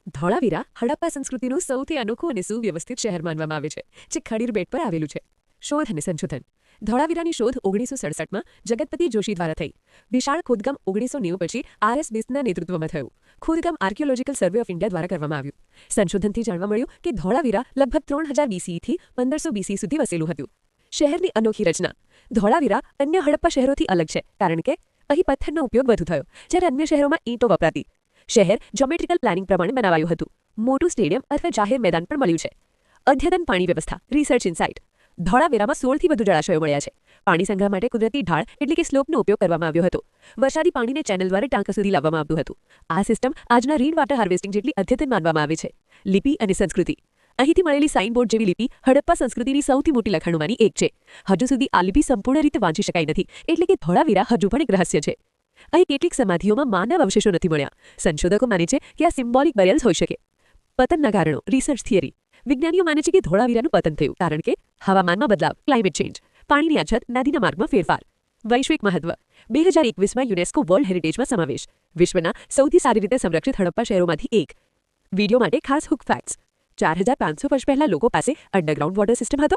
ધોળાવીરા હડપ્પા સંસ્કૃતિનું સૌથી અનોખું અને સુવ્યવસ્થિત શહેર માનવામાં આવે છે, જે ખડીર બેટ પર આવેલું છે. શોધ અને સંશોધન. ધોળાવીરાની શોધ 1967માં જગતપતિ જોશી દ્વારા થઈ. વિશાળ ખોદકામ 1990 પછી RS બિસ્તના નેતૃત્વમાં થયું. ખોદકામ આર્કિયોલોજીકલ સર્વે ઓફ ઇન્ડિયા દ્વારા કરવામાં આવ્યું. સંશોધનથી જાણવા મળ્યું કે ધોળાવીરા લગભગ 3000 BCEથી 1500 BC સુધી વસેલું હતું. શહેરની અનોખી રચના. ધોળાવીરા અન્ય હડપ્પા શહેરોથી અલગ છે, કારણ કે અહીં પથ્થરનો ઉપયોગ વધુ થયો, જ્યારે અન્ય શહેરોમાં ઈંટો વપરાતી. શહેર જ્યોમેટ્રિકલ પ્લાનિંગ પ્રમાણે બનાવાયું હતું. મોટું સ્ટેડિયમ અથવા જાહેર મેદાન પણ મળ્યું છે. અદ્યતન પાણી વ્યવસ્થા. Research insight. ધોળાવીરામાં 16થી વધુ જળાશયો મળ્યા છે. પાણી સંગ્રહ માટે કુદરતી ઢાળ એટલે કે સ્લોપનો ઉપયોગ કરવામાં આવ્યો હતો. વરસાદી પાણીને ચેનલ દ્વારા ટાંકા સુધી લાવવામાં આવતું હતું. આ સિસ્ટમ આજના રેન વોટર હાર્વેસ્ટિંગ જેટલી અદ્યતન માનવામાં આવે છે. લિપિ અને સંસ્કૃતિ. અહીંથી મળેલી સાઇનબોર્ડ જેવી લિપિ હડપ્પા સંસ્કૃતિની સૌથી મોટી લખાણોમાંની એક છે. હજુ સુધી આ લિપિ સંપૂર્ણ રીતે વાંચી શકાય નથી, એટલે કે ધોળાવીરા હજુ પણ એક રહસ્ય છે. અહીં કેટલીક સમાધિઓમાં માનવ અવશેષો નથી મળ્યા. સંશોધકો માને છે કે આ સિમ્બોલિક બેરિયલ્સ હોઈ શકે. પતનના કારણો. Research theory. વિજ્ઞાનીઓ માને છે કે ધોળાવીરાનું પતન થયું કારણ કે હવામાનમાં બદલાવ, ક્લાઇમેટ ચેન્જ, પાણીની અછત, નદીના માર્ગમાં ફેરફાર. વૈશ્વિક મહત્વ. 2021માં યુનેસ્કો વર્લ્ડ હેરિટેજમાં સમાવેશ. વિશ્વના સૌથી સારી રીતે સંરક્ષિત હડપ્પા શહેરોમાંથી એક. વિડીયો માટે ખાસ હુક ફેક્ટ્સ. 4500 વર્ષ પહેલા લોકો પાસે અંડરગ્રાઉન્ડ વોટર સિસ્ટમ હતો.